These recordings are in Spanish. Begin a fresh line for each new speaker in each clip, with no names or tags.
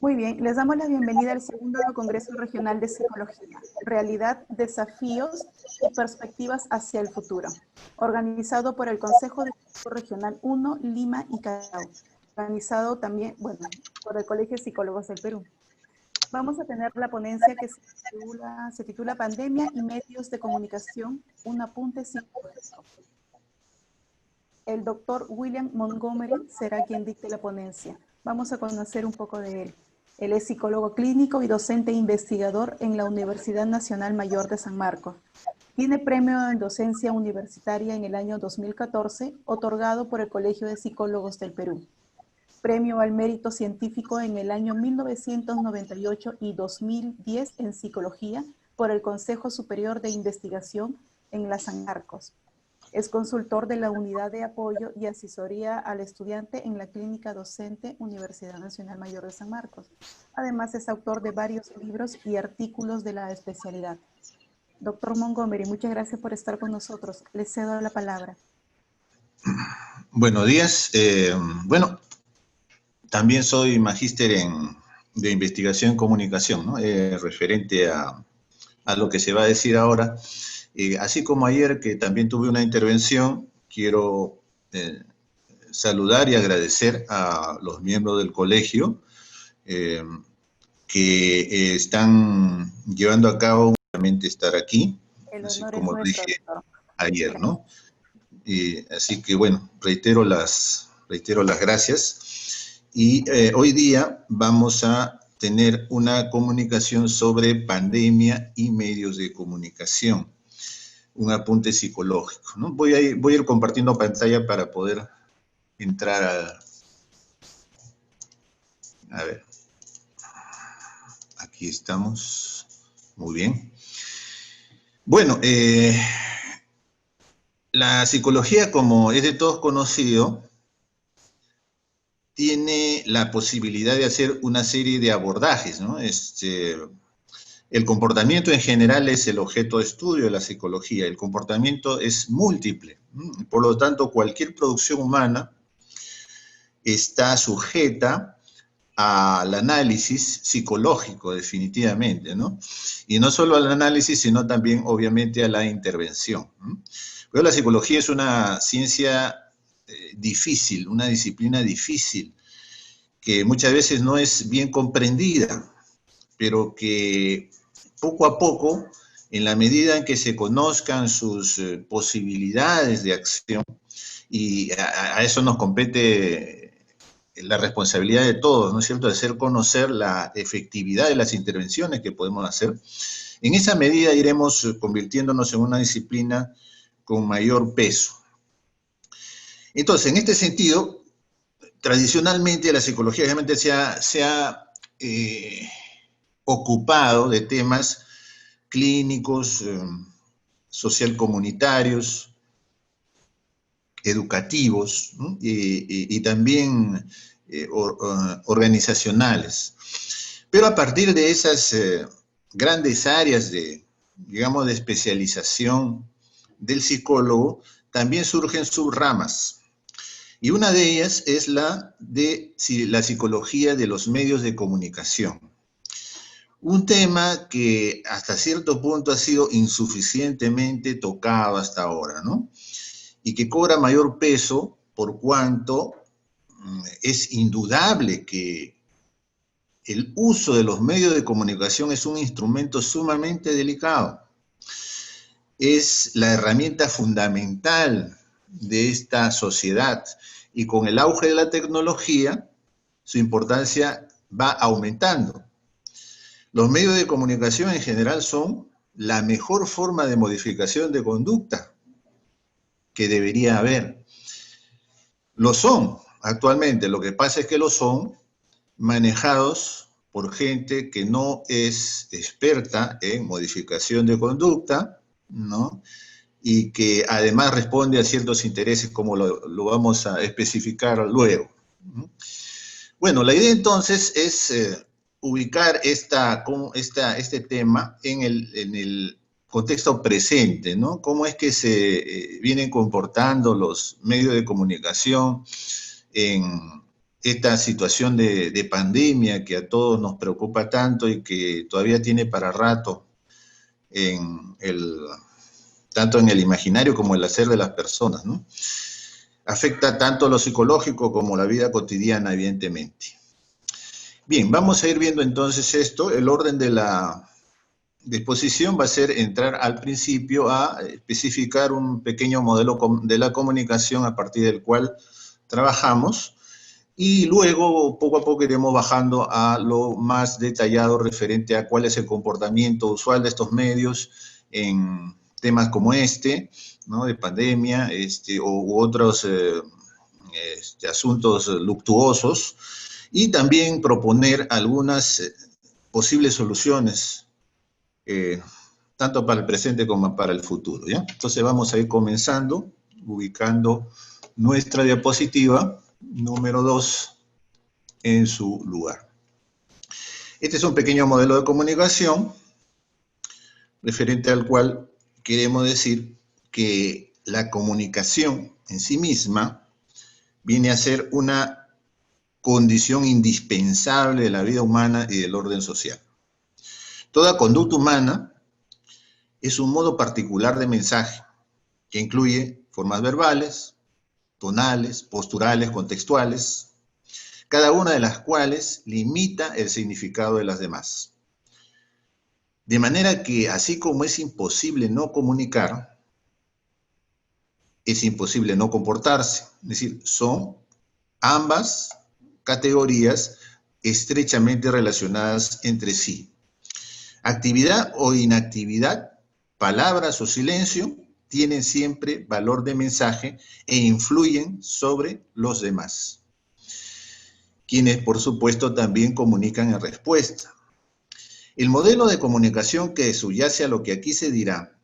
Muy bien, les damos la bienvenida al segundo Congreso Regional de Psicología, Realidad, Desafíos y Perspectivas hacia el Futuro, organizado por el Consejo de Psicólogos Regional 1, Lima y Callao, organizado también, por el Colegio de Psicólogos del Perú. Vamos a tener la ponencia que se titula Pandemia y Medios de Comunicación, un apunte psicológico. El doctor William Montgomery será quien dicte la ponencia. Vamos a conocer un poco de él. Él es psicólogo clínico y docente investigador en la Universidad Nacional Mayor de San Marcos. Tiene premio en docencia universitaria en el año 2014, otorgado por el Colegio de Psicólogos del Perú. Premio al mérito científico en el año 1998 y 2010 en psicología por el Consejo Superior de Investigación en la San Marcos. Es consultor de la Unidad de Apoyo y Asesoría al Estudiante en la Clínica Docente Universidad Nacional Mayor de San Marcos. Además, es autor de varios libros y artículos de la especialidad. Doctor Montgomery, muchas gracias por estar con nosotros. Le cedo la palabra.
Buenos días. También soy magíster de investigación en comunicación, ¿no? Referente a lo que se va a decir ahora. Así como ayer, que también tuve una intervención, quiero saludar y agradecer a los miembros del colegio que están llevando a cabo realmente estar aquí, así como lo dije ayer, ¿no? Así que, bueno, reitero las gracias. Y hoy día vamos a tener una comunicación sobre pandemia y medios de comunicación. Un apunte psicológico, ¿no? Voy a ir compartiendo pantalla para poder entrar a ver. Aquí estamos. Muy bien. Bueno, la psicología, como es de todos conocido, tiene la posibilidad de hacer una serie de abordajes, ¿no? El comportamiento en general es el objeto de estudio de la psicología. El comportamiento es múltiple. Por lo tanto, cualquier producción humana está sujeta al análisis psicológico, definitivamente, ¿no? Y no solo al análisis, sino también, obviamente, a la intervención. Pero la psicología es una ciencia difícil, una disciplina difícil, que muchas veces no es bien comprendida, pero que poco a poco, en la medida en que se conozcan sus posibilidades de acción, y a eso nos compete la responsabilidad de todos, ¿no es cierto?, de hacer conocer la efectividad de las intervenciones que podemos hacer. En esa medida iremos convirtiéndonos en una disciplina con mayor peso. Entonces, en este sentido, tradicionalmente la psicología realmente se ha ocupado de temas clínicos, social comunitarios, educativos, ¿no? y también organizacionales. Pero a partir de esas grandes áreas de, digamos, de especialización del psicólogo, también surgen subramas. Y una de ellas es la de la psicología de los medios de comunicación. Un tema que hasta cierto punto ha sido insuficientemente tocado hasta ahora, ¿no? Y que cobra mayor peso por cuanto es indudable que el uso de los medios de comunicación es un instrumento sumamente delicado. Es la herramienta fundamental de esta sociedad y con el auge de la tecnología, su importancia va aumentando. Los medios de comunicación en general son la mejor forma de modificación de conducta que debería haber. Lo son actualmente, lo que pasa es que lo son manejados por gente que no es experta en modificación de conducta, ¿no? Y que además responde a ciertos intereses, como lo vamos a especificar luego. Bueno, la idea entonces es ubicar este tema en el contexto presente, ¿no? Cómo es que se vienen comportando los medios de comunicación en esta situación de pandemia que a todos nos preocupa tanto y que todavía tiene para rato tanto en el imaginario como el hacer de las personas, ¿no? Afecta tanto lo psicológico como la vida cotidiana, evidentemente. Bien, vamos a ir viendo entonces esto. El orden de la disposición va a ser entrar al principio a especificar un pequeño modelo de la comunicación a partir del cual trabajamos, y luego poco a poco iremos bajando a lo más detallado referente a cuál es el comportamiento usual de estos medios en temas como ¿no? De pandemia, u otros asuntos luctuosos, y también proponer algunas posibles soluciones, tanto para el presente como para el futuro, ¿ya? Entonces vamos a ir comenzando, ubicando nuestra diapositiva número 2 en su lugar. Este es un pequeño modelo de comunicación referente al cual queremos decir que la comunicación en sí misma viene a ser una condición indispensable de la vida humana y del orden social. Toda conducta humana es un modo particular de mensaje que incluye formas verbales, tonales, posturales, contextuales, cada una de las cuales limita el significado de las demás. De manera que, así como es imposible no comunicar, es imposible no comportarse. Es decir, son ambas categorías estrechamente relacionadas entre sí. Actividad o inactividad, palabras o silencio, tienen siempre valor de mensaje e influyen sobre los demás, quienes por supuesto también comunican en respuesta. El modelo de comunicación que subyace a lo que aquí se dirá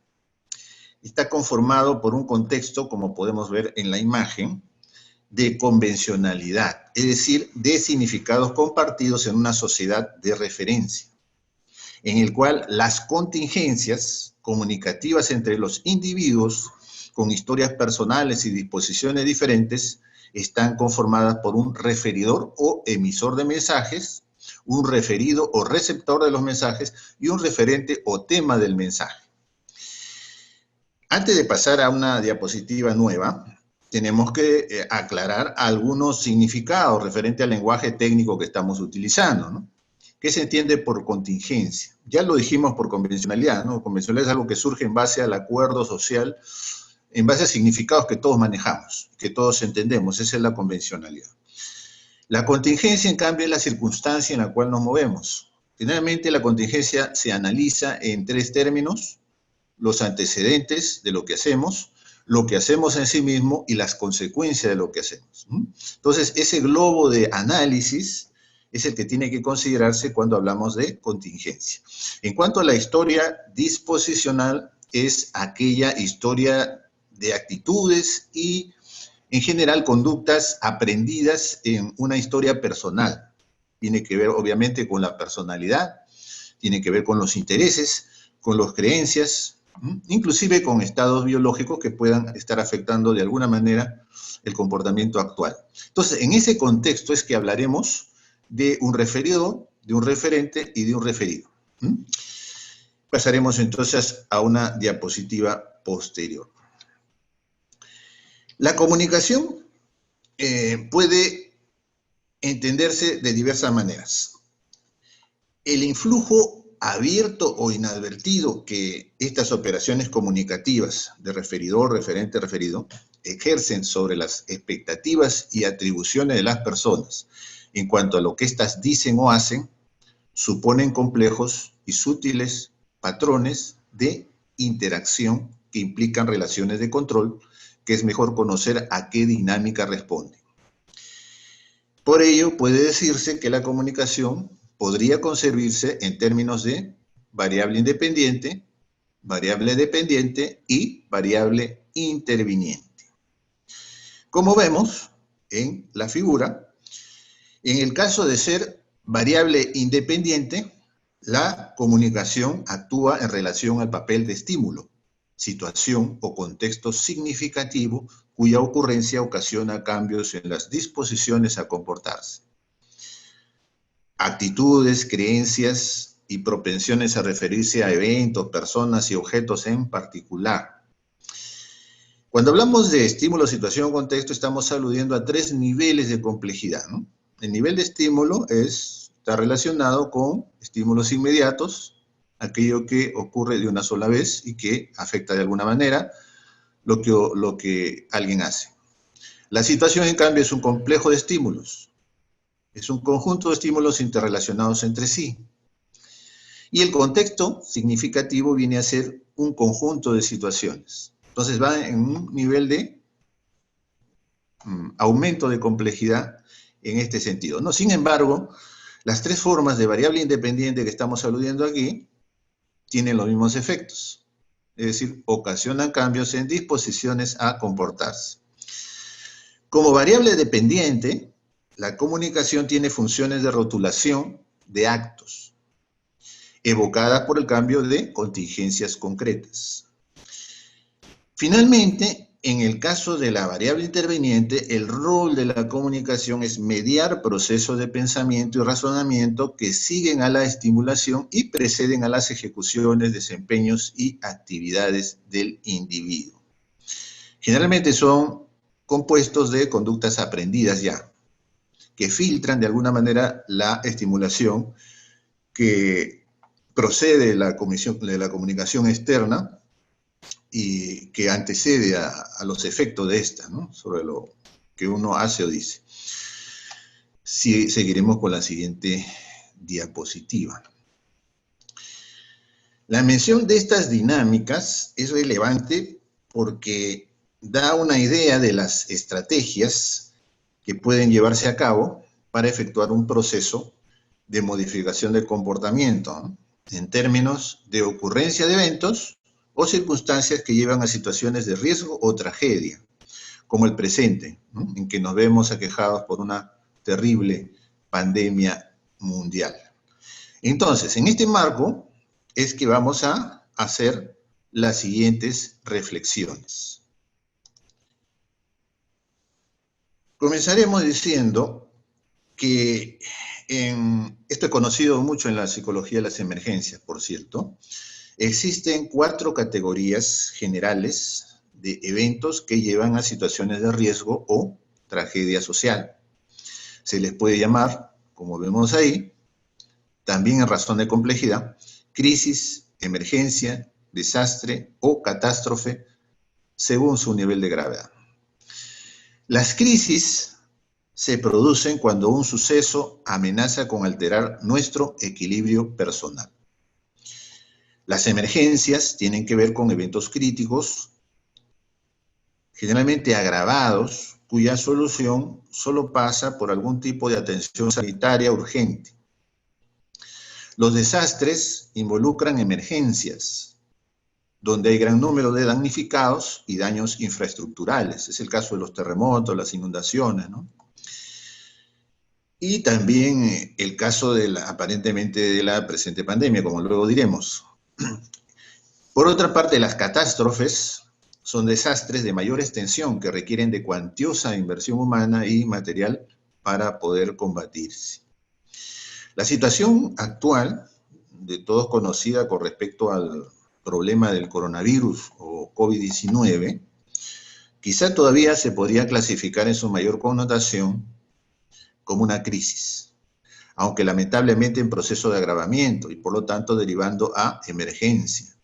está conformado por un contexto, como podemos ver en la imagen, de convencionalidad, es decir, de significados compartidos en una sociedad de referencia, en el cual las contingencias comunicativas entre los individuos con historias personales y disposiciones diferentes están conformadas por un referidor o emisor de mensajes, un referido o receptor de los mensajes y un referente o tema del mensaje. Antes de pasar a una diapositiva nueva, tenemos que aclarar algunos significados referente al lenguaje técnico que estamos utilizando, ¿no? ¿Qué se entiende por contingencia? Ya lo dijimos por convencionalidad, ¿no? Convencionalidad es algo que surge en base al acuerdo social, en base a significados que todos manejamos, que todos entendemos. Esa es la convencionalidad. La contingencia, en cambio, es la circunstancia en la cual nos movemos. Generalmente la contingencia se analiza en 3 términos: los antecedentes de lo que hacemos en sí mismo y las consecuencias de lo que hacemos. Entonces, ese globo de análisis es el que tiene que considerarse cuando hablamos de contingencia. En cuanto a la historia disposicional, es aquella historia de actitudes y, en general, conductas aprendidas en una historia personal. Tiene que ver, obviamente, con la personalidad, tiene que ver con los intereses, con las creencias, inclusive con estados biológicos que puedan estar afectando de alguna manera el comportamiento actual. Entonces, en ese contexto es que hablaremos de un referido, de un referente y de un referido. Pasaremos entonces a una diapositiva posterior. La comunicación puede entenderse de diversas maneras. El influjo abierto o inadvertido que estas operaciones comunicativas de referidor, referente, referido ejercen sobre las expectativas y atribuciones de las personas en cuanto a lo que éstas dicen o hacen, suponen complejos y sutiles patrones de interacción que implican relaciones de control, que es mejor conocer a qué dinámica responden. Por ello, puede decirse que la comunicación podría concebirse en términos de variable independiente, variable dependiente y variable interviniente. Como vemos en la figura, en el caso de ser variable independiente, la comunicación actúa en relación al papel de estímulo, situación o contexto significativo cuya ocurrencia ocasiona cambios en las disposiciones a comportarse. Actitudes, creencias y propensiones a referirse a eventos, personas y objetos en particular. Cuando hablamos de estímulo, situación o contexto, estamos aludiendo a 3 niveles de complejidad, ¿no? El nivel de estímulo está relacionado con estímulos inmediatos, aquello que ocurre de una sola vez y que afecta de alguna manera lo que alguien hace. La situación, en cambio, es un complejo de estímulos. Es un conjunto de estímulos interrelacionados entre sí. Y el contexto significativo viene a ser un conjunto de situaciones. Entonces va en un nivel de aumento de complejidad en este sentido, ¿no? Sin embargo, las 3 formas de variable independiente que estamos aludiendo aquí tienen los mismos efectos. Es decir, ocasionan cambios en disposiciones a comportarse. Como variable dependiente, la comunicación tiene funciones de rotulación de actos, evocadas por el cambio de contingencias concretas. Finalmente, en el caso de la variable interveniente, el rol de la comunicación es mediar procesos de pensamiento y razonamiento que siguen a la estimulación y preceden a las ejecuciones, desempeños y actividades del individuo. Generalmente son compuestos de conductas aprendidas ya, que filtran de alguna manera la estimulación que procede de la comunicación externa y que antecede a los efectos de esta, ¿no? Sobre lo que uno hace o dice. Sí, seguiremos con la siguiente diapositiva. La mención de estas dinámicas es relevante porque da una idea de las estrategias que pueden llevarse a cabo para efectuar un proceso de modificación del comportamiento, ¿no? En términos de ocurrencia de eventos o circunstancias que llevan a situaciones de riesgo o tragedia, como el presente, ¿no? En que nos vemos aquejados por una terrible pandemia mundial. Entonces, en este marco es que vamos a hacer las siguientes reflexiones. Comenzaremos diciendo que esto es conocido mucho en la psicología de las emergencias, por cierto. Existen 4 categorías generales de eventos que llevan a situaciones de riesgo o tragedia social. Se les puede llamar, como vemos ahí, también en razón de complejidad, crisis, emergencia, desastre o catástrofe, según su nivel de gravedad. Las crisis se producen cuando un suceso amenaza con alterar nuestro equilibrio personal. Las emergencias tienen que ver con eventos críticos, generalmente agravados, cuya solución solo pasa por algún tipo de atención sanitaria urgente. Los desastres involucran emergencias, donde hay gran número de damnificados y daños infraestructurales. Es el caso de los terremotos, las inundaciones, ¿no? Y también el caso aparentemente de la presente pandemia, como luego diremos. Por otra parte, las catástrofes son desastres de mayor extensión que requieren de cuantiosa inversión humana y material para poder combatirse. La situación actual, de todos conocida con respecto al problema del coronavirus o COVID-19, quizá todavía se podría clasificar en su mayor connotación como una crisis, aunque lamentablemente en proceso de agravamiento y por lo tanto derivando a emergencia.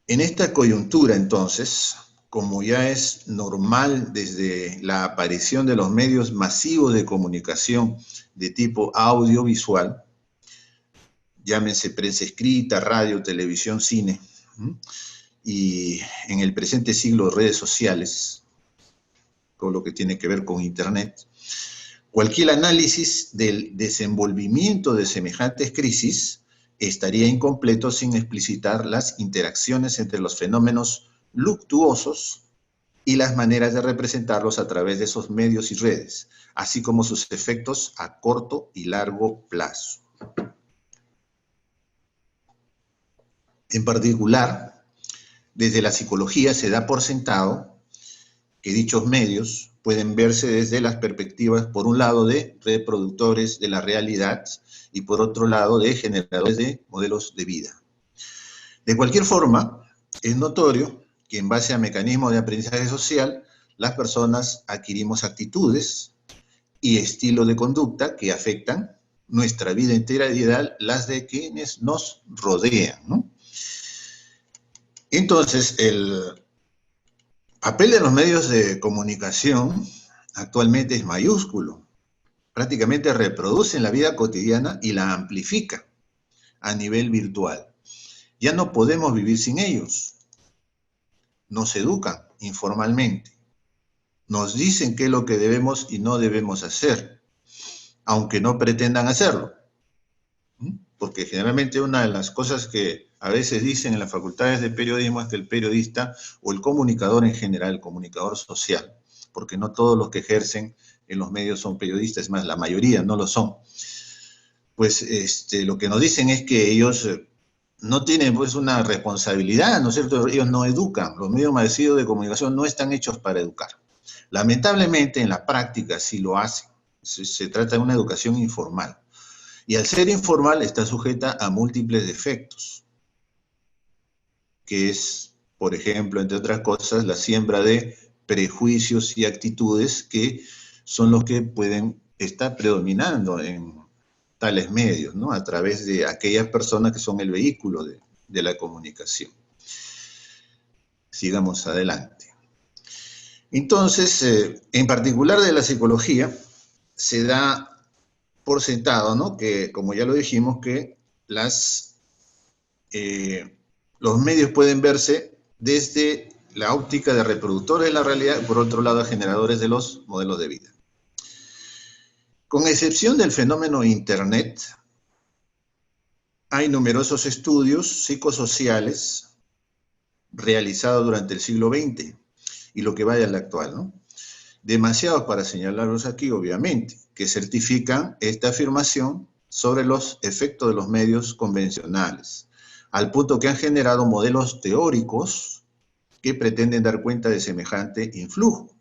En esta coyuntura, entonces, como ya es normal desde la aparición de los medios masivos de comunicación de tipo audiovisual, llámense prensa escrita, radio, televisión, cine, y en el presente siglo redes sociales, todo lo que tiene que ver con Internet, cualquier análisis del desenvolvimiento de semejantes crisis estaría incompleto sin explicitar las interacciones entre los fenómenos luctuosos y las maneras de representarlos a través de esos medios y redes, así como sus efectos a corto y largo plazo. En particular, desde la psicología se da por sentado que dichos medios pueden verse desde las perspectivas, por un lado, de reproductores de la realidad y por otro lado, de generadores de modelos de vida. De cualquier forma, es notorio que en base a mecanismos de aprendizaje social, las personas adquirimos actitudes y estilos de conducta que afectan nuestra vida integral, las de quienes nos rodean, ¿no? Entonces, el papel de los medios de comunicación actualmente es mayúsculo. Prácticamente reproducen la vida cotidiana y la amplifican a nivel virtual. Ya no podemos vivir sin ellos. Nos educan informalmente. Nos dicen qué es lo que debemos y no debemos hacer, aunque no pretendan hacerlo. Porque generalmente una de las cosas que a veces dicen en las facultades de periodismo es que el periodista o el comunicador en general, el comunicador social, porque no todos los que ejercen en los medios son periodistas, es más, la mayoría no lo son. Pues lo que nos dicen es que ellos no tienen pues una responsabilidad, ¿no es cierto? Ellos no educan, los medios masivos de comunicación no están hechos para educar. Lamentablemente en la práctica sí lo hacen, se trata de una educación informal. Y al ser informal está sujeta a múltiples defectos, que es, por ejemplo, entre otras cosas, la siembra de prejuicios y actitudes que son los que pueden estar predominando en tales medios, ¿no? A través de aquellas personas que son el vehículo de la comunicación. Sigamos adelante. Entonces, en particular de la psicología, se da por sentado, ¿no? Que, como ya lo dijimos, que los medios pueden verse desde la óptica de reproductores de la realidad y por otro lado generadores de los modelos de vida. Con excepción del fenómeno Internet, hay numerosos estudios psicosociales realizados durante el siglo XX y lo que vaya al actual, ¿no? Demasiados para señalarlos aquí, obviamente, que certifican esta afirmación sobre los efectos de los medios convencionales, al punto que han generado modelos teóricos que pretenden dar cuenta de semejante influjo.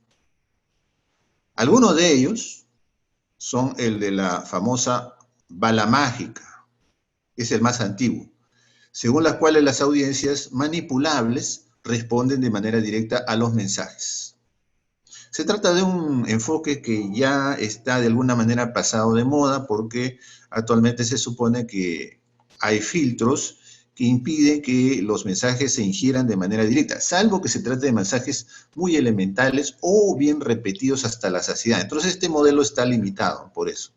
Algunos de ellos son el de la famosa bala mágica, es el más antiguo, según las cuales las audiencias manipulables responden de manera directa a los mensajes. Se trata de un enfoque que ya está de alguna manera pasado de moda porque actualmente se supone que hay filtros que impiden que los mensajes se ingieran de manera directa, salvo que se trate de mensajes muy elementales o bien repetidos hasta la saciedad. Entonces este modelo está limitado por eso.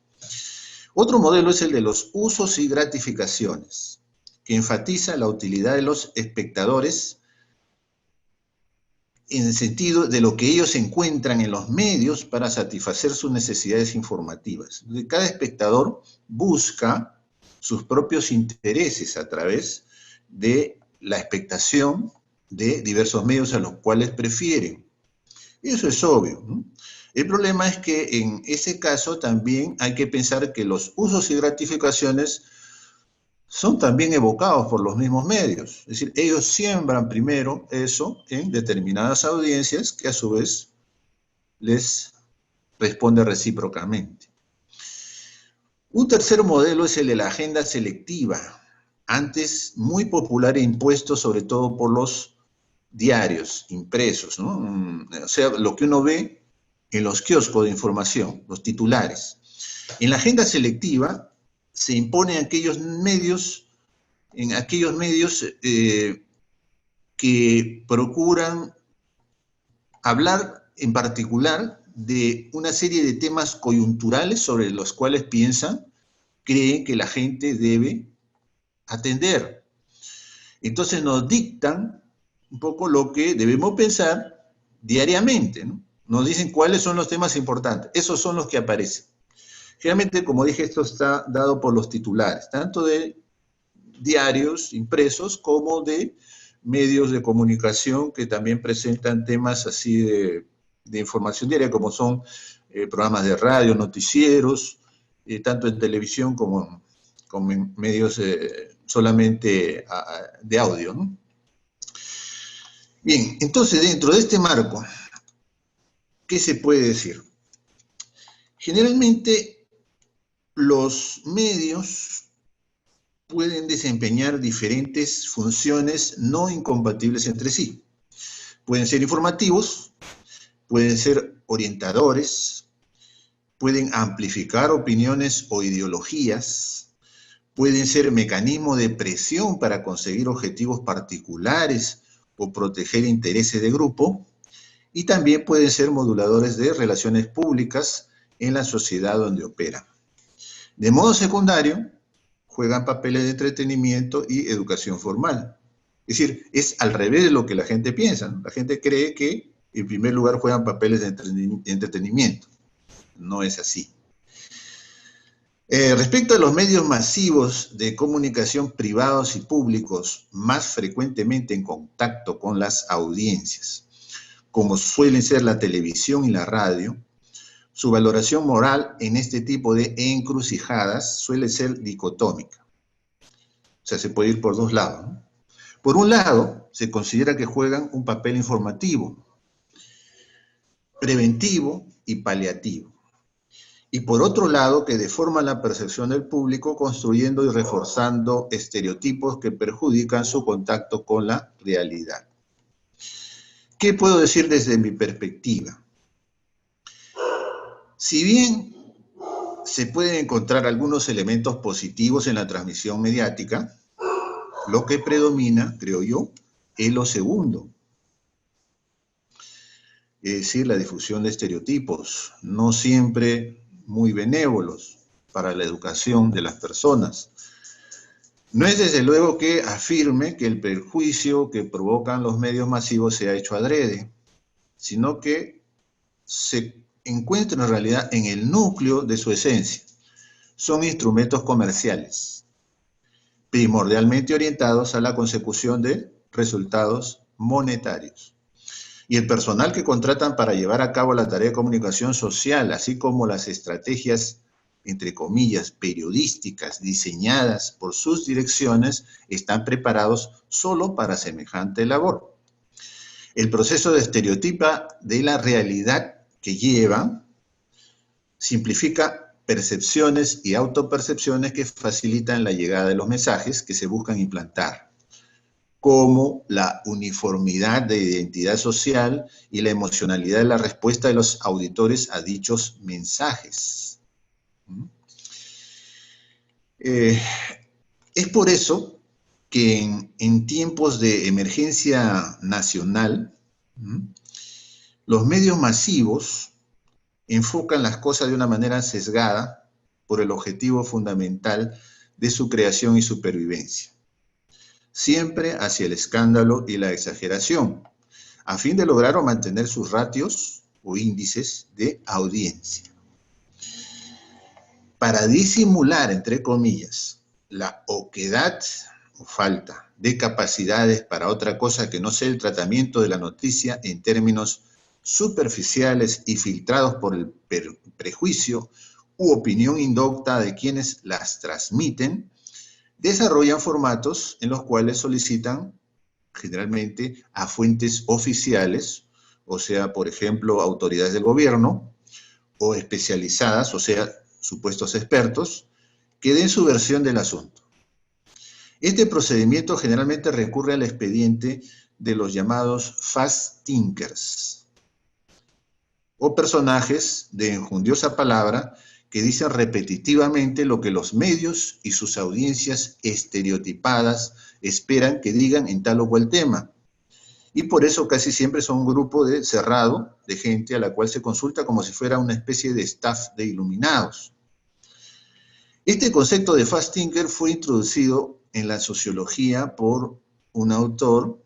Otro modelo es el de los usos y gratificaciones, que enfatiza la utilidad de los espectadores en el sentido de lo que ellos encuentran en los medios para satisfacer sus necesidades informativas. Cada espectador busca sus propios intereses a través de la expectación de diversos medios a los cuales prefieren. Eso es obvio, ¿no? El problema es que en ese caso también hay que pensar que los usos y gratificaciones son también evocados por los mismos medios. Es decir, ellos siembran primero eso en determinadas audiencias que a su vez les responde recíprocamente. Un tercer modelo es el de la agenda selectiva, antes muy popular e impuesto sobre todo por los diarios impresos, ¿no? O sea, lo que uno ve en los kioscos de información, los titulares. En la agenda selectiva se imponen aquellos medios que procuran hablar en particular de una serie de temas coyunturales sobre los cuales creen que la gente debe atender. Entonces nos dictan un poco lo que debemos pensar diariamente, ¿no? Nos dicen cuáles son los temas importantes. Esos son los que aparecen. Generalmente, como dije, esto está dado por los titulares, tanto de diarios impresos como de medios de comunicación que también presentan temas así de información diaria, como son programas de radio, noticieros, tanto en televisión como en medios solamente de audio, ¿no? Bien, entonces dentro de este marco, ¿qué se puede decir? Generalmente los medios pueden desempeñar diferentes funciones no incompatibles entre sí. Pueden ser informativos, pueden ser orientadores, pueden amplificar opiniones o ideologías, pueden ser mecanismos de presión para conseguir objetivos particulares o proteger intereses de grupo, y también pueden ser moduladores de relaciones públicas en la sociedad donde operan. De modo secundario, juegan papeles de entretenimiento y educación formal. Es decir, es al revés de lo que la gente piensa, ¿no? La gente cree que en primer lugar juegan papeles de entretenimiento. No es así. Respecto a los medios masivos de comunicación privados y públicos, más frecuentemente en contacto con las audiencias, como suelen ser la televisión y la radio, su valoración moral en este tipo de encrucijadas suele ser dicotómica. O sea, se puede ir por dos lados, ¿no? Por un lado, se considera que juegan un papel informativo, preventivo y paliativo. Y por otro lado, que deforman la percepción del público construyendo y reforzando estereotipos que perjudican su contacto con la realidad. ¿Qué puedo decir desde mi perspectiva? Si bien se pueden encontrar algunos elementos positivos en la transmisión mediática, lo que predomina, creo yo, es lo segundo. Es decir, la difusión de estereotipos, no siempre muy benévolos para la educación de las personas. No es desde luego que afirme que el perjuicio que provocan los medios masivos se ha hecho adrede, sino que se encuentra en realidad en el núcleo de su esencia. Son instrumentos comerciales, primordialmente orientados a la consecución de resultados monetarios. Y el personal que contratan para llevar a cabo la tarea de comunicación social, así como las estrategias, entre comillas, periodísticas diseñadas por sus direcciones, están preparados solo para semejante labor. El proceso de estereotipa de la realidad que llevan simplifica percepciones y autopercepciones que facilitan la llegada de los mensajes que se buscan implantar, como la uniformidad de identidad social y la emocionalidad de la respuesta de los auditores a dichos mensajes. Es por eso que en tiempos de emergencia nacional, los medios masivos enfocan las cosas de una manera sesgada por el objetivo fundamental de su creación y supervivencia, siempre hacia el escándalo y la exageración, a fin de lograr o mantener sus ratios o índices de audiencia. Para disimular, entre comillas, la oquedad o falta de capacidades para otra cosa que no sea el tratamiento de la noticia en términos superficiales y filtrados por el prejuicio u opinión indocta de quienes las transmiten, desarrollan formatos en los cuales solicitan generalmente a fuentes oficiales, o sea, por ejemplo, autoridades del gobierno, o especializadas, o sea, supuestos expertos, que den su versión del asunto. Este procedimiento generalmente recurre al expediente de los llamados fast thinkers, o personajes de enjundiosa palabra que dicen repetitivamente lo que los medios y sus audiencias estereotipadas esperan que digan en tal o cual tema. Y por eso casi siempre son un grupo cerrado de gente a la cual se consulta como si fuera una especie de staff de iluminados. Este concepto de fast thinker fue introducido en la sociología por un autor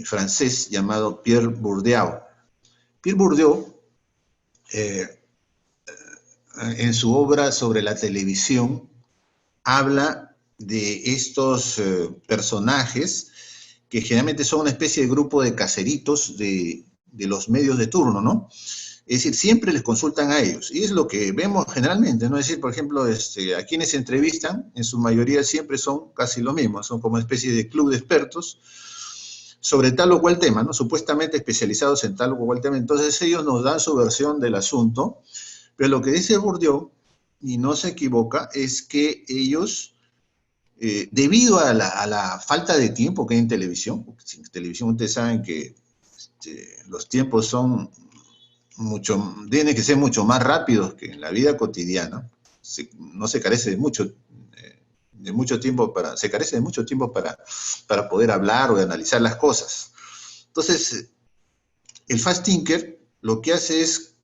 francés llamado Pierre Bourdieu. Pierre Bourdieu, en su obra sobre la televisión, habla de estos personajes que generalmente son una especie de grupo de caseritos de los medios de turno, ¿no? Es decir, siempre les consultan a ellos. Y es lo que vemos generalmente, ¿no? Es decir, por ejemplo, a quienes se entrevistan, en su mayoría siempre son casi lo mismo, son como una especie de club de expertos, sobre tal o cual tema, ¿no? Supuestamente especializados en tal o cual tema. Entonces ellos nos dan su versión del asunto, pero lo que dice Bourdieu, y no se equivoca, es que ellos, debido a la falta de tiempo que hay en televisión, porque en televisión ustedes saben que los tiempos son tienen que ser mucho más rápidos que en la vida cotidiana, no se carece de mucho tiempo se carece de mucho tiempo para poder hablar o analizar las cosas. Entonces, el fast thinker lo que hace es,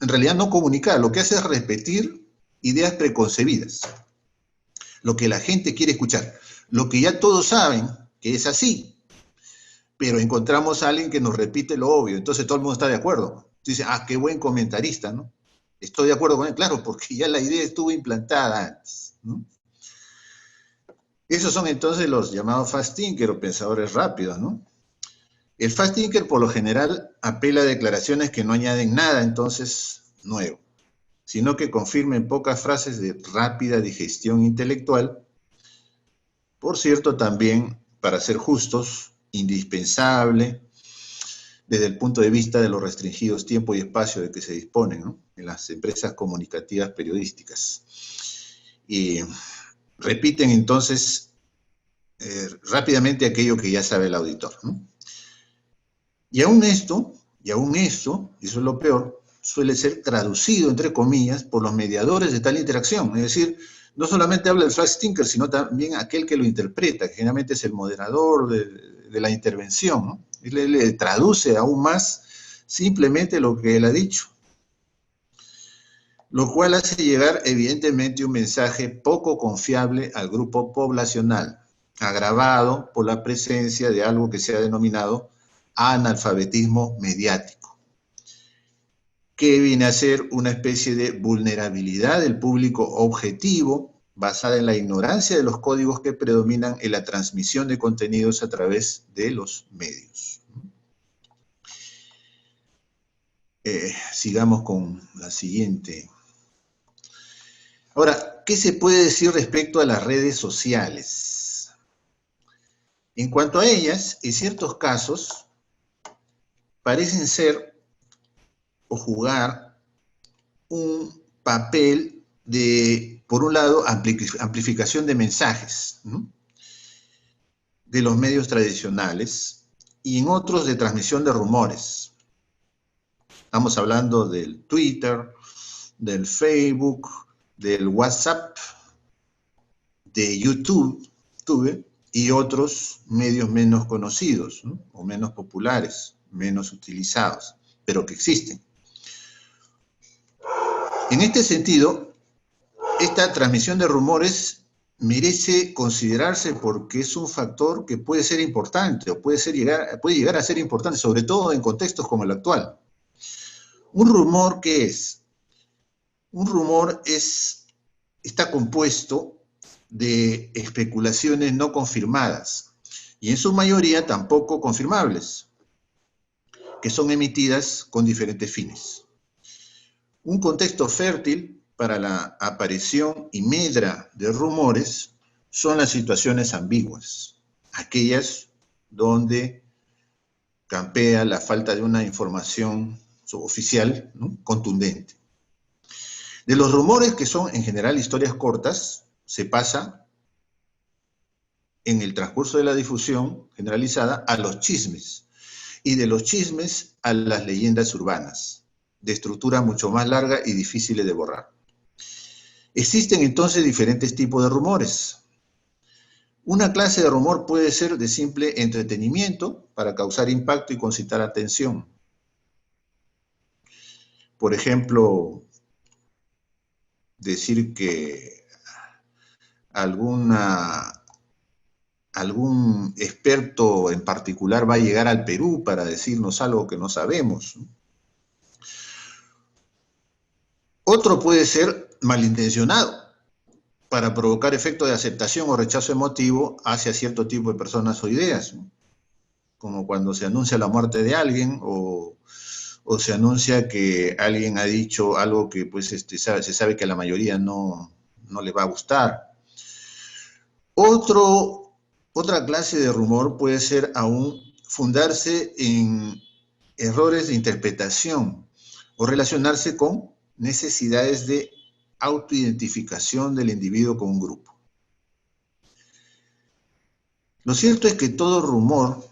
en realidad no comunicar, lo que hace es repetir ideas preconcebidas, lo que la gente quiere escuchar, lo que ya todos saben que es así, pero encontramos a alguien que nos repite lo obvio, entonces todo el mundo está de acuerdo. Dice, qué buen comentarista, ¿no? Estoy de acuerdo con él, claro, porque ya la idea estuvo implantada antes, ¿no? Esos son entonces los llamados fast thinker o pensadores rápidos, ¿no? El fast thinker por lo general apela a declaraciones que no añaden nada entonces nuevo, sino que confirmen pocas frases de rápida digestión intelectual. Por cierto, también, para ser justos, indispensable desde el punto de vista de los restringidos tiempo y espacio de que se disponen, ¿no? En las empresas comunicativas periodísticas. Y repiten entonces rápidamente aquello que ya sabe el auditor, ¿no? Y aún eso, eso es lo peor, suele ser traducido, entre comillas, por los mediadores de tal interacción. Es decir, no solamente habla el fast thinker, sino también aquel que lo interpreta, que generalmente es el moderador de la intervención, ¿no? Él le traduce aún más simplemente lo que él ha dicho, lo cual hace llegar evidentemente un mensaje poco confiable al grupo poblacional, agravado por la presencia de algo que se ha denominado analfabetismo mediático, que viene a ser una especie de vulnerabilidad del público objetivo basada en la ignorancia de los códigos que predominan en la transmisión de contenidos a través de los medios. Sigamos con la siguiente. Ahora, ¿qué se puede decir respecto a las redes sociales? En cuanto a ellas, en ciertos casos, parecen ser o jugar un papel de, por un lado, amplificación de mensajes, ¿no?, de los medios tradicionales, y en otros de transmisión de rumores. Estamos hablando del Twitter, del Facebook, del WhatsApp, de YouTube y otros medios menos conocidos, ¿no?, o menos populares, menos utilizados, pero que existen. En este sentido, esta transmisión de rumores merece considerarse porque es un factor que puede ser importante o puede llegar a ser importante, sobre todo en contextos como el actual. ¿Un rumor qué es? Un rumor está compuesto de especulaciones no confirmadas y en su mayoría tampoco confirmables, que son emitidas con diferentes fines. Un contexto fértil para la aparición y medra de rumores son las situaciones ambiguas, aquellas donde campea la falta de una información oficial, ¿no?, contundente. De los rumores, que son en general historias cortas, se pasa en el transcurso de la difusión generalizada a los chismes, y de los chismes a las leyendas urbanas, de estructura mucho más larga y difíciles de borrar. Existen entonces diferentes tipos de rumores. Una clase de rumor puede ser de simple entretenimiento para causar impacto y concitar atención. Por ejemplo, decir que algún experto en particular va a llegar al Perú para decirnos algo que no sabemos. Otro puede ser malintencionado, para provocar efectos de aceptación o rechazo emotivo hacia cierto tipo de personas o ideas, ¿no?, como cuando se anuncia la muerte de alguien o se anuncia que alguien ha dicho algo que pues, se sabe que a la mayoría no le va a gustar. Otra clase de rumor puede ser aún fundarse en errores de interpretación o relacionarse con necesidades de autoidentificación del individuo con un grupo. Lo cierto es que todo rumor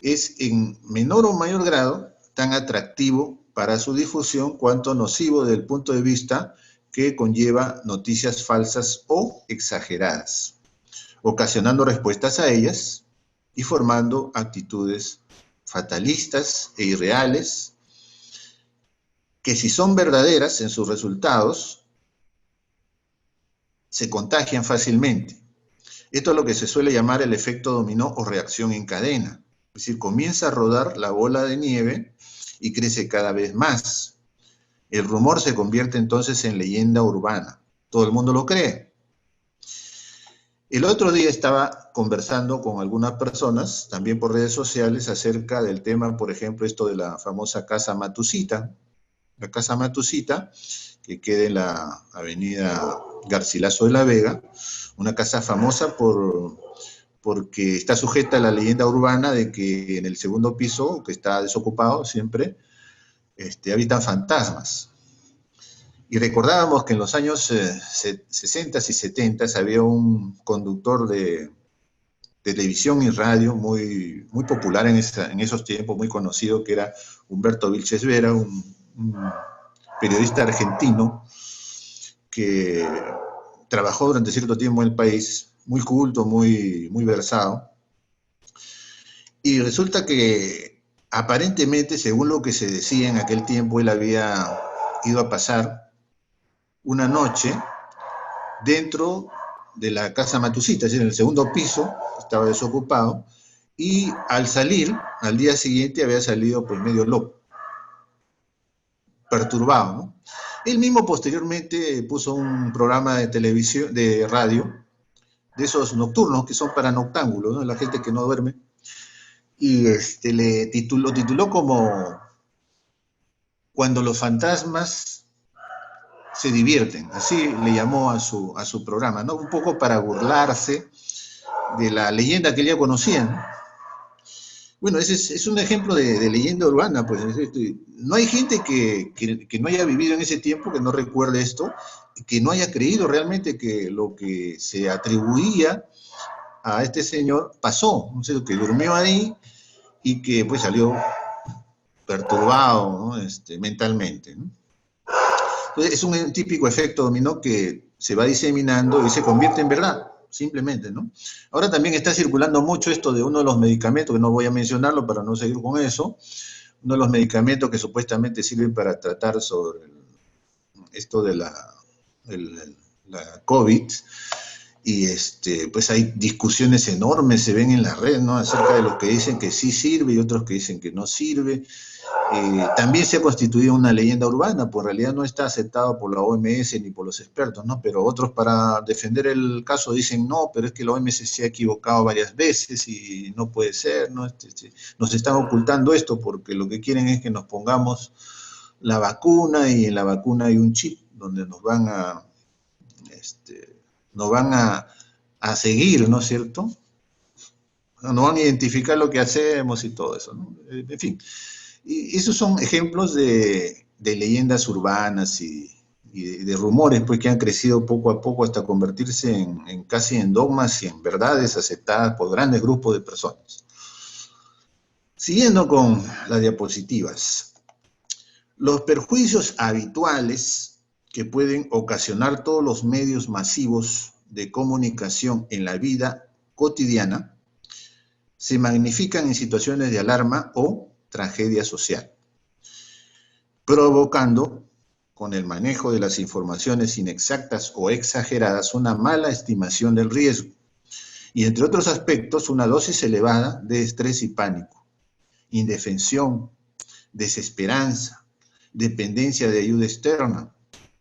es en menor o mayor grado tan atractivo para su difusión cuanto nocivo desde el punto de vista que conlleva noticias falsas o exageradas, ocasionando respuestas a ellas y formando actitudes fatalistas e irreales que, si son verdaderas en sus resultados, se contagian fácilmente. Esto es lo que se suele llamar el efecto dominó o reacción en cadena. Es decir, comienza a rodar la bola de nieve y crece cada vez más. El rumor se convierte entonces en leyenda urbana. Todo el mundo lo cree. El otro día estaba conversando con algunas personas, también por redes sociales, acerca del tema, por ejemplo, esto de la famosa Casa Matusita. La Casa Matusita, que queda en la avenida Garcilaso de la Vega, una casa famosa porque está sujeta a la leyenda urbana de que en el segundo piso, que está desocupado siempre, habitan fantasmas. Y recordábamos que en los años 60 y 70 había un conductor de televisión y radio muy popular en esos tiempos, muy conocido, que era Humberto Vilches Vera, un periodista argentino que trabajó durante cierto tiempo en el país, muy culto, muy versado. Y resulta que aparentemente, según lo que se decía en aquel tiempo, él había ido a pasar una noche dentro de la Casa Matusita, es decir, en el segundo piso, estaba desocupado, y al salir, al día siguiente, había salido pues medio loco, perturbado, ¿no? Él mismo posteriormente puso un programa de televisión, de radio, de esos nocturnos que son para noctámbulos, ¿no? La gente que no duerme, y lo tituló como Cuando los fantasmas se divierten, así le llamó a su programa, ¿no? Un poco para burlarse de la leyenda que él ya conocía, ¿no? Bueno, ese es un ejemplo de leyenda urbana, pues. No hay gente que no haya vivido en ese tiempo, que no recuerde esto, que no haya creído realmente que lo que se atribuía a este señor pasó, ¿no? O sea, que durmió ahí y que pues salió perturbado, ¿no? Mentalmente, ¿no? Entonces, es un típico efecto dominó que se va diseminando y se convierte en verdad, simplemente, ¿no? Ahora también está circulando mucho esto de uno de los medicamentos, que no voy a mencionarlo para no seguir con eso, uno de los medicamentos que supuestamente sirven para tratar sobre esto de la COVID, y pues hay discusiones enormes, se ven en la red, ¿no? Acerca de los que dicen que sí sirve y otros que dicen que no sirve. También se ha constituido una leyenda urbana, pues en realidad no está aceptado por la OMS ni por los expertos, ¿no? Pero otros, para defender el caso, dicen no, pero es que la OMS se ha equivocado varias veces y no puede ser, ¿no? Nos están ocultando esto porque lo que quieren es que nos pongamos la vacuna, y en la vacuna hay un chip donde nos van a seguir, ¿no es cierto? Nos van a identificar lo que hacemos y todo eso, ¿no? En fin. Y esos son ejemplos de leyendas urbanas y de rumores, pues, que han crecido poco a poco hasta convertirse en casi en dogmas y en verdades aceptadas por grandes grupos de personas. Siguiendo con las diapositivas. Los perjuicios habituales que pueden ocasionar todos los medios masivos de comunicación en la vida cotidiana se magnifican en situaciones de alarma o tragedia social, provocando, con el manejo de las informaciones inexactas o exageradas, una mala estimación del riesgo y, entre otros aspectos, una dosis elevada de estrés y pánico, indefensión, desesperanza, dependencia de ayuda externa,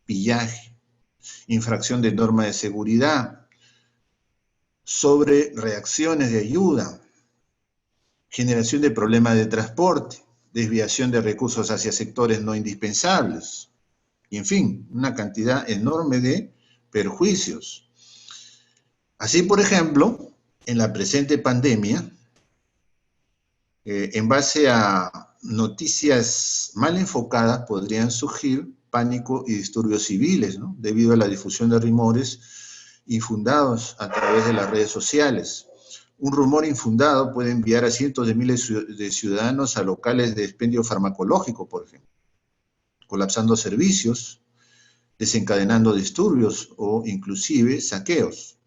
pillaje, infracción de normas de seguridad, sobrereacciones de ayuda, generación de problemas de transporte, desviación de recursos hacia sectores no indispensables, y en fin, una cantidad enorme de perjuicios. Así, por ejemplo, en la presente pandemia, En base a noticias mal enfocadas podrían surgir pánico y disturbios civiles, ¿no? Debido a la difusión de rumores infundados a través de las redes sociales. Un rumor infundado puede enviar a cientos de miles de ciudadanos a locales de expendio farmacológico, por ejemplo, colapsando servicios, desencadenando disturbios o inclusive saqueos.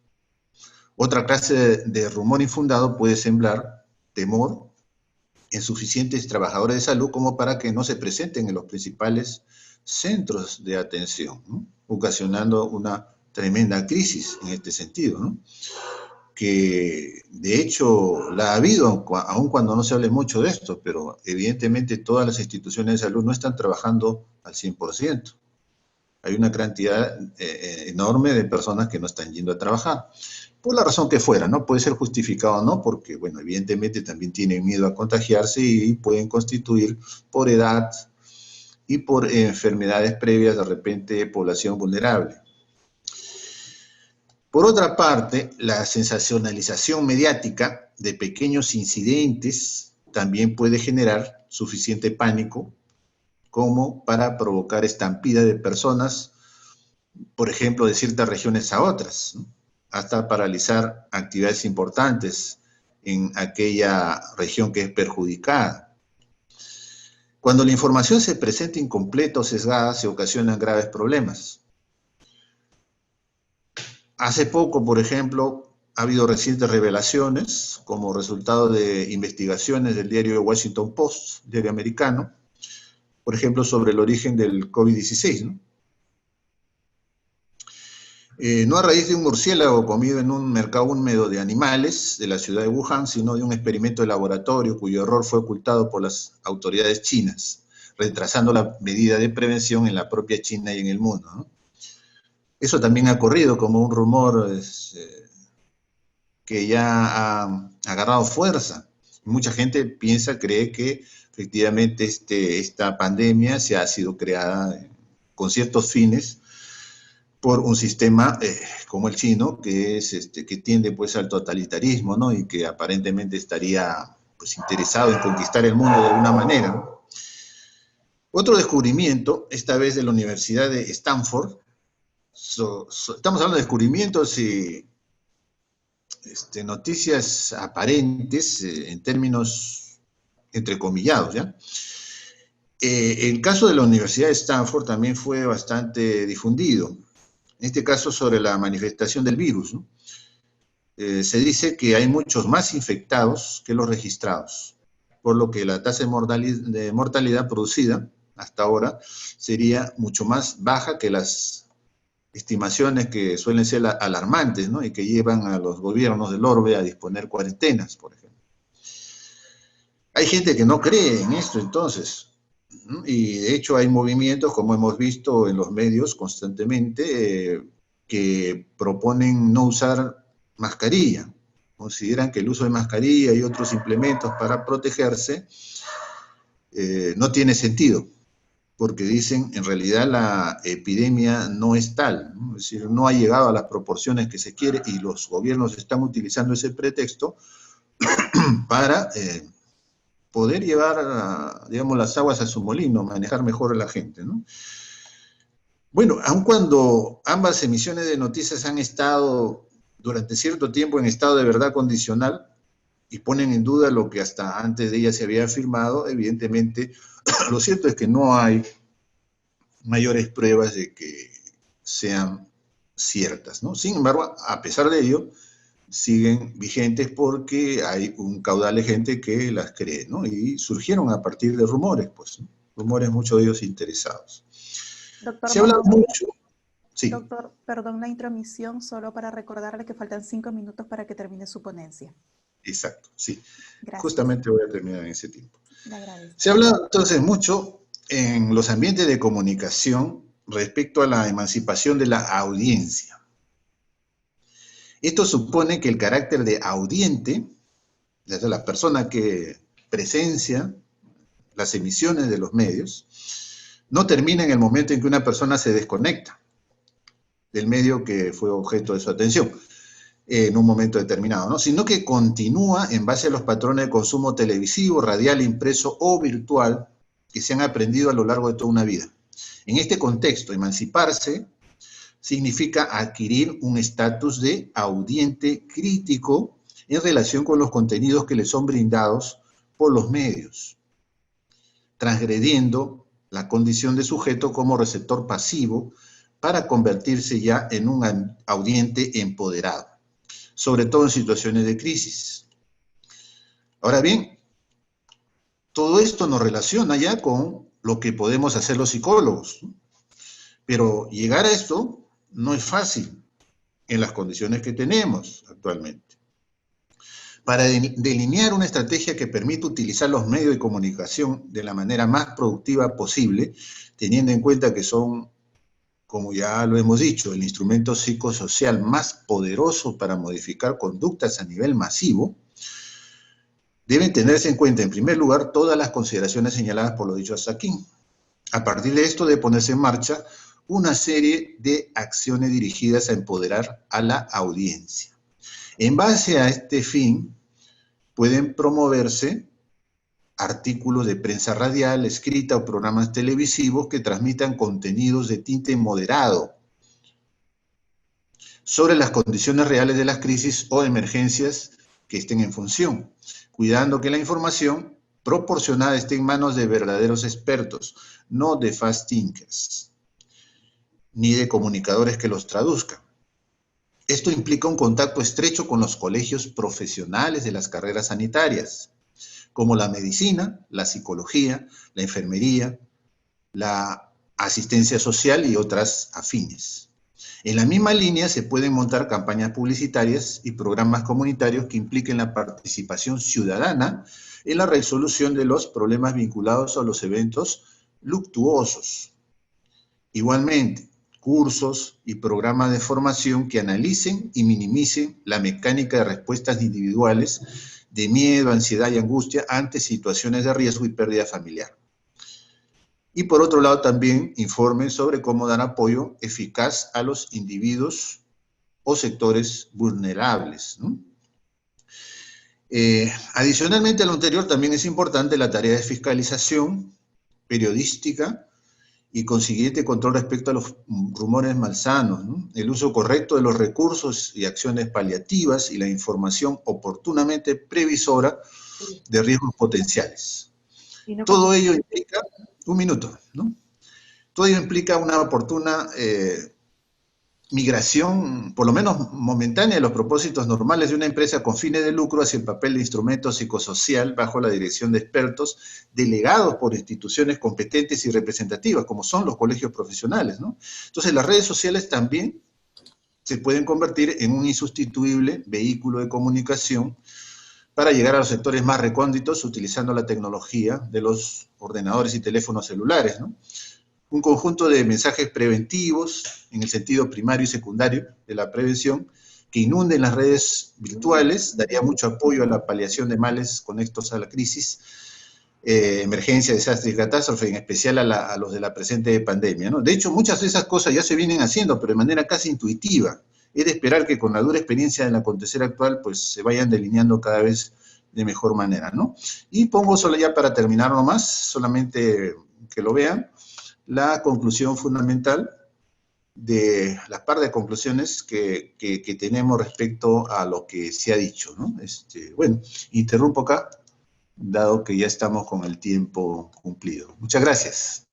Otra clase de rumor infundado puede sembrar temor en suficientes trabajadores de salud como para que no se presenten en los principales centros de atención, ¿no? Ocasionando una tremenda crisis en este sentido, ¿no? Que de hecho la ha habido, aun cuando no se hable mucho de esto, pero evidentemente todas las instituciones de salud no están trabajando al 100%. Hay una cantidad enorme de personas que no están yendo a trabajar, por la razón que fuera, ¿no? Puede ser justificado o no, porque, bueno, evidentemente también tienen miedo a contagiarse y pueden constituir por edad y por enfermedades previas, de repente, población vulnerable. Por otra parte, la sensacionalización mediática de pequeños incidentes también puede generar suficiente pánico como para provocar estampida de personas, por ejemplo, de ciertas regiones a otras, ¿no? Hasta paralizar actividades importantes en aquella región que es perjudicada. Cuando la información se presenta incompleta o sesgada, se ocasionan graves problemas. Hace poco, por ejemplo, ha habido recientes revelaciones como resultado de investigaciones del diario Washington Post, diario americano, por ejemplo, sobre el origen del COVID-16, ¿no? No a raíz de un murciélago comido en un mercado húmedo de animales de la ciudad de Wuhan, sino de un experimento de laboratorio cuyo error fue ocultado por las autoridades chinas, retrasando la medida de prevención en la propia China y en el mundo, ¿no? Eso también ha corrido como un rumor que ya ha agarrado fuerza. Mucha gente cree que efectivamente esta pandemia ha sido creada con ciertos fines por un sistema como el chino, que tiende pues al totalitarismo, ¿no? Y que aparentemente estaría pues interesado en conquistar el mundo de alguna manera, ¿no? Otro descubrimiento, esta vez de la Universidad de Stanford, estamos hablando de descubrimientos y noticias aparentes en términos entrecomillados, ¿ya? El caso de la Universidad de Stanford también fue bastante difundido. En este caso sobre la manifestación del virus, ¿no? Se dice que hay muchos más infectados que los registrados, por lo que la tasa de mortalidad producida hasta ahora sería mucho más baja que las estimaciones que suelen ser alarmantes, ¿no? Y que llevan a los gobiernos del orbe a disponer cuarentenas, por ejemplo. Hay gente que no cree en esto entonces, ¿no? Y de hecho hay movimientos, como hemos visto en los medios constantemente, que proponen no usar mascarilla. Consideran que el uso de mascarilla y otros implementos para protegerse no tiene sentido, porque dicen en realidad la epidemia no es tal, ¿no? Es decir, no ha llegado a las proporciones que se quiere y los gobiernos están utilizando ese pretexto para poder llevar, digamos, las aguas a su molino, manejar mejor a la gente, ¿no? Bueno, aun cuando ambas emisiones de noticias han estado durante cierto tiempo en estado de verdad condicional y ponen en duda lo que hasta antes de ellas se había afirmado, evidentemente, lo cierto es que no hay mayores pruebas de que sean ciertas, ¿no? Sin embargo, a pesar de ello, siguen vigentes porque hay un caudal de gente que las cree, ¿no? Y surgieron a partir de rumores, pues, ¿no? Rumores, muchos de ellos interesados.
Doctor,
Se habla mucho. Sí.
Doctor, perdón la intromisión, solo para recordarle que faltan 5 minutos para que termine su ponencia.
Exacto, sí.
Gracias.
Justamente voy a terminar en ese tiempo.
Le agradezco.
Se habla entonces mucho en los ambientes de comunicación respecto a la emancipación de la audiencia. Esto supone que el carácter de audiente, desde la persona que presencia las emisiones de los medios, no termina en el momento en que una persona se desconecta del medio que fue objeto de su atención. en un momento determinado, ¿no? Sino que continúa en base a los patrones de consumo televisivo, radial, impreso o virtual que se han aprendido a lo largo de toda una vida. En este contexto, emanciparse significa adquirir un estatus de audiente crítico en relación con los contenidos que le son brindados por los medios, transgrediendo la condición de sujeto como receptor pasivo para convertirse ya en un audiente empoderado, sobre todo en situaciones de crisis. Ahora bien, todo esto nos relaciona ya con lo que podemos hacer los psicólogos, ¿no? Pero llegar a esto no es fácil en las condiciones que tenemos actualmente. Para delinear una estrategia que permita utilizar los medios de comunicación de la manera más productiva posible, teniendo en cuenta que son, como ya lo hemos dicho, el instrumento psicosocial más poderoso para modificar conductas a nivel masivo, deben tenerse en cuenta, en primer lugar, todas las consideraciones señaladas por lo dicho hasta aquí. A partir de esto, debe ponerse en marcha una serie de acciones dirigidas a empoderar a la audiencia. En base a este fin, pueden promoverse artículos de prensa radial, escrita o programas televisivos que transmitan contenidos de tinte moderado sobre las condiciones reales de las crisis o emergencias que estén en función, cuidando que la información proporcionada esté en manos de verdaderos expertos, no de fast thinkers, ni de comunicadores que los traduzcan. Esto implica un contacto estrecho con los colegios profesionales de las carreras sanitarias, como la medicina, la psicología, la enfermería, la asistencia social y otras afines. En la misma línea se pueden montar campañas publicitarias y programas comunitarios que impliquen la participación ciudadana en la resolución de los problemas vinculados a los eventos luctuosos. Igualmente, cursos y programas de formación que analicen y minimicen la mecánica de respuestas individuales de miedo, ansiedad y angustia ante situaciones de riesgo y pérdida familiar. Y por otro lado también informen sobre cómo dar apoyo eficaz a los individuos o sectores vulnerables, ¿no? Adicionalmente a lo anterior también es importante la tarea de fiscalización periodística y consiguiente control respecto a los rumores malsanos, ¿no? El uso correcto de los recursos y acciones paliativas y la información oportunamente previsora de riesgos potenciales. Todo ello implica, un minuto, ¿no? Todo ello implica una oportuna migración, por lo menos momentánea, de los propósitos normales de una empresa con fines de lucro hacia el papel de instrumento psicosocial bajo la dirección de expertos delegados por instituciones competentes y representativas, como son los colegios profesionales, ¿no? Entonces, las redes sociales también se pueden convertir en un insustituible vehículo de comunicación para llegar a los sectores más recónditos utilizando la tecnología de los ordenadores y teléfonos celulares, ¿no? Un conjunto de mensajes preventivos en el sentido primario y secundario de la prevención que inunden las redes virtuales daría mucho apoyo a la paliación de males conectos a la crisis, emergencia, desastre y catástrofe, en especial a los de la presente pandemia, ¿no? De hecho, muchas de esas cosas ya se vienen haciendo, pero de manera casi intuitiva. Es de esperar que con la dura experiencia del acontecer actual, pues se vayan delineando cada vez de mejor manera, ¿no? Y pongo solo ya para terminar nomás, solamente que lo vean, la conclusión fundamental de las par de conclusiones que tenemos respecto a lo que se ha dicho, ¿no? Bueno, interrumpo acá, dado que ya estamos con el tiempo cumplido. Muchas gracias.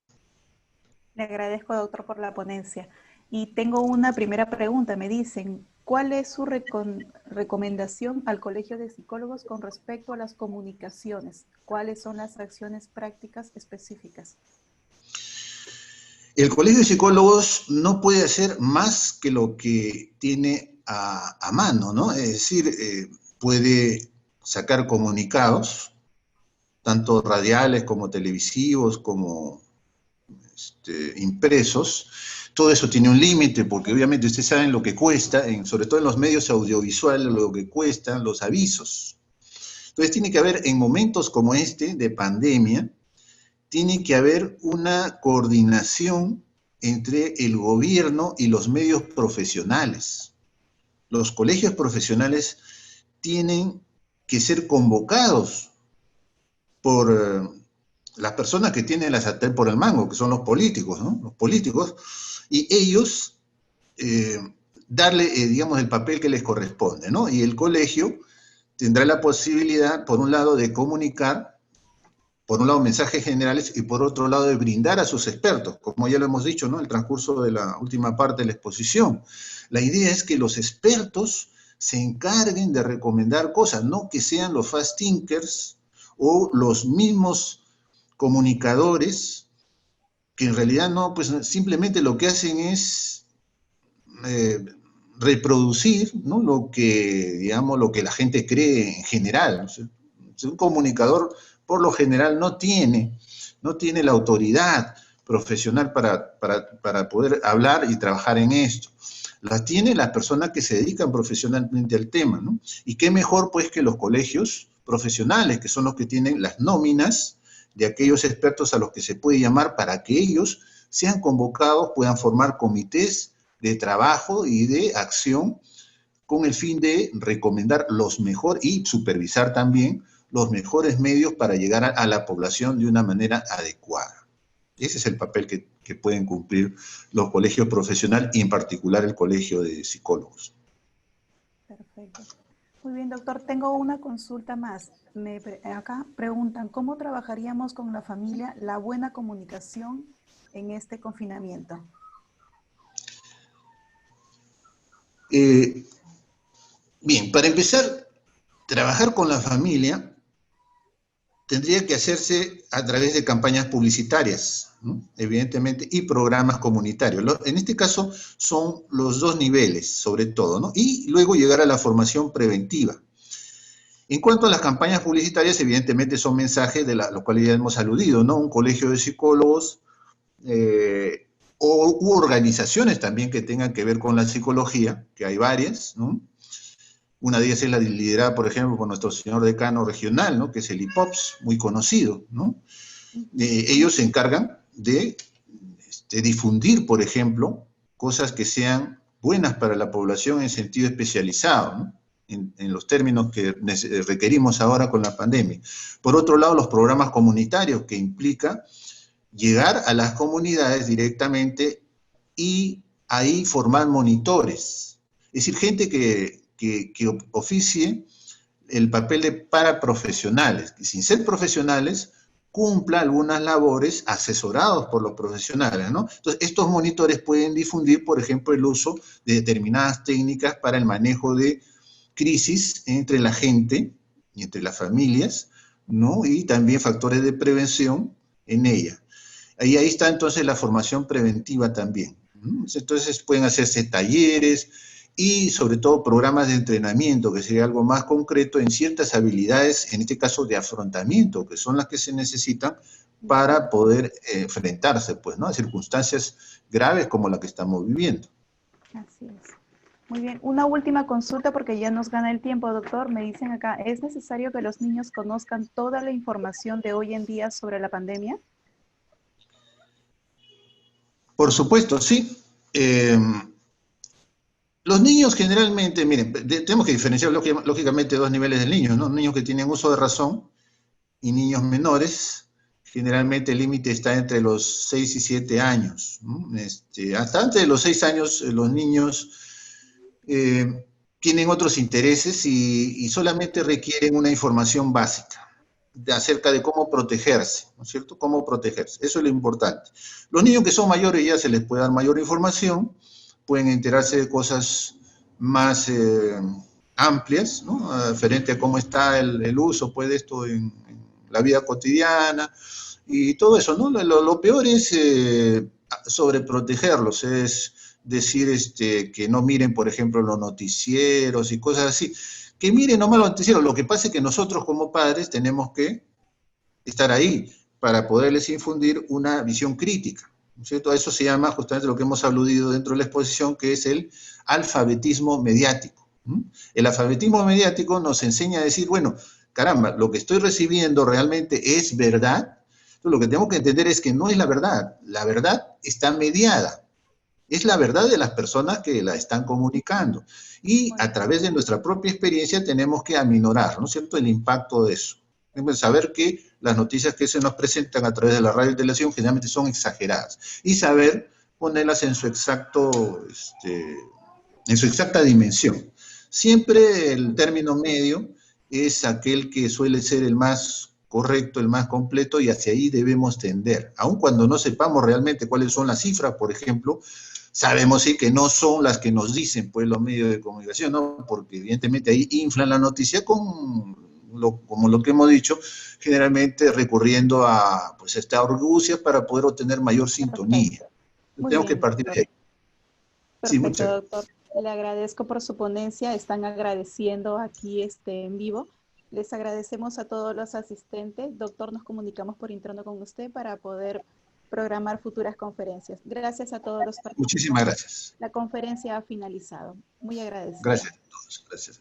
Le agradezco, doctor, por la ponencia. Y tengo una primera pregunta. Me dicen, ¿cuál es su recomendación al Colegio de Psicólogos con respecto a las comunicaciones? ¿Cuáles son las acciones prácticas específicas?
El Colegio de Psicólogos no puede hacer más que lo que tiene a mano, ¿no? Es decir, puede sacar comunicados, tanto radiales como televisivos, como impresos. Todo eso tiene un límite, porque obviamente ustedes saben lo que cuesta, sobre todo en los medios audiovisuales, lo que cuestan los avisos. Entonces tiene que haber, en momentos como este, de pandemia, tiene que haber una coordinación entre el gobierno y los medios profesionales. los colegios profesionales tienen que ser convocados por las personas que tienen la sartén por el mango, que son los políticos, ¿no? Los políticos, y ellos darle, digamos, el papel que les corresponde, ¿no? Y el colegio tendrá la posibilidad, por un lado, de comunicar, por un lado, mensajes generales, y por otro lado, de brindar a sus expertos, como ya lo hemos dicho, ¿no? En el transcurso de la última parte de la exposición. La idea es que los expertos se encarguen de recomendar cosas, no que sean los fast thinkers o los mismos comunicadores que en realidad no, pues simplemente lo que hacen es reproducir, ¿no? Lo que, digamos, lo que la gente cree en general. O sea, un comunicador, por lo general, no tiene la autoridad profesional para poder hablar y trabajar en esto. La tienen las personas que se dedican profesionalmente al tema, ¿no? Y qué mejor, pues, que los colegios profesionales, que son los que tienen las nóminas de aquellos expertos a los que se puede llamar para que ellos sean convocados, puedan formar comités de trabajo y de acción con el fin de recomendar los mejores y supervisar también los mejores medios para llegar a la población de una manera adecuada. Ese es el papel que pueden cumplir los colegios profesionales y en particular el colegio de psicólogos.
Perfecto. Muy bien, doctor. Tengo una consulta más. Acá preguntan, ¿cómo trabajaríamos con la familia la buena comunicación en este confinamiento?
Bien, para empezar, trabajar con la familia tendría que hacerse a través de campañas publicitarias, ¿no? Evidentemente, y programas comunitarios. En este caso son los dos niveles, sobre todo, ¿no? Y luego llegar a la formación preventiva. En cuanto a las campañas publicitarias, evidentemente son mensajes de los cuales ya hemos aludido, ¿no? Un colegio de psicólogos u organizaciones también que tengan que ver con la psicología, que hay varias, ¿no? Una de ellas es la liderada, por ejemplo, por nuestro señor decano regional, ¿no? Que es el IPOPS, muy conocido, ¿no? Ellos se encargan de difundir, por ejemplo, cosas que sean buenas para la población en sentido especializado, ¿no? En los términos que requerimos ahora con la pandemia. Por otro lado, los programas comunitarios, que implica llegar a las comunidades directamente y ahí formar monitores. Es decir, gente que oficie el papel de paraprofesionales, que sin ser profesionales cumpla algunas labores asesorados por los profesionales, ¿no? Entonces, estos monitores pueden difundir, por ejemplo, el uso de determinadas técnicas para el manejo de crisis entre la gente y entre las familias, ¿no? Y también factores de prevención en ella. Ahí está entonces la formación preventiva también, ¿no? Entonces pueden hacerse talleres y sobre todo programas de entrenamiento, que sería algo más concreto en ciertas habilidades, en este caso de afrontamiento, que son las que se necesitan para poder enfrentarse, pues, ¿no? A circunstancias graves como la que estamos viviendo.
Así es. Muy bien. Una última consulta porque ya nos gana el tiempo, doctor. Me dicen acá, ¿es necesario que los niños conozcan toda la información de hoy en día sobre la pandemia?
Por supuesto, sí. Los niños generalmente, miren, tenemos que diferenciar lógicamente dos niveles de niños, ¿no? Niños que tienen uso de razón y niños menores. Generalmente el límite está entre los 6 y 7 años, ¿no? Hasta antes de los 6 años los niños tienen otros intereses y solamente requieren una información básica acerca de cómo protegerse, ¿no es cierto? Cómo protegerse, eso es lo importante. Los niños que son mayores ya se les puede dar mayor información, pueden enterarse de cosas más amplias, ¿no? Referente a cómo está el uso, pues, de esto en la vida cotidiana y todo eso, ¿no? Lo peor es sobreprotegerlos, es decir que no miren, por ejemplo, los noticieros y cosas así. Que miren nomás los noticieros. Lo que pasa es que nosotros como padres tenemos que estar ahí para poderles infundir una visión crítica, ¿no es cierto? A eso se llama justamente lo que hemos aludido dentro de la exposición, que es el alfabetismo mediático. El alfabetismo mediático nos enseña a decir, bueno, caramba, lo que estoy recibiendo realmente es verdad. Entonces, lo que tenemos que entender es que no es la verdad está mediada. es la verdad de las personas que la están comunicando. Y a través de nuestra propia experiencia tenemos que aminorar, ¿no es cierto?, el impacto de eso. Saber que las noticias que se nos presentan a través de la radio y televisión generalmente son exageradas. Y saber ponerlas en su en su exacta dimensión. Siempre el término medio es aquel que suele ser el más correcto, el más completo, y hacia ahí debemos tender. Aun cuando no sepamos realmente cuáles son las cifras, por ejemplo, sabemos sí que no son las que nos dicen pues los medios de comunicación, ¿no? Porque evidentemente ahí inflan la noticia como lo que hemos dicho, generalmente recurriendo a pues esta argucia para poder obtener mayor sintonía.
Perfecto. Muy
Tenemos que
bien,
partir de
doctor.
ahí. Sí,
Perfecto,
muchas
doctor. Le agradezco por su ponencia. Están agradeciendo aquí en vivo. Les agradecemos a todos los asistentes. Doctor, nos comunicamos por interno con usted para poder programar futuras conferencias. Gracias a todos los
Muchísimas
participantes.
gracias.
La conferencia ha finalizado. Muy agradecida.
Gracias a todos. Gracias.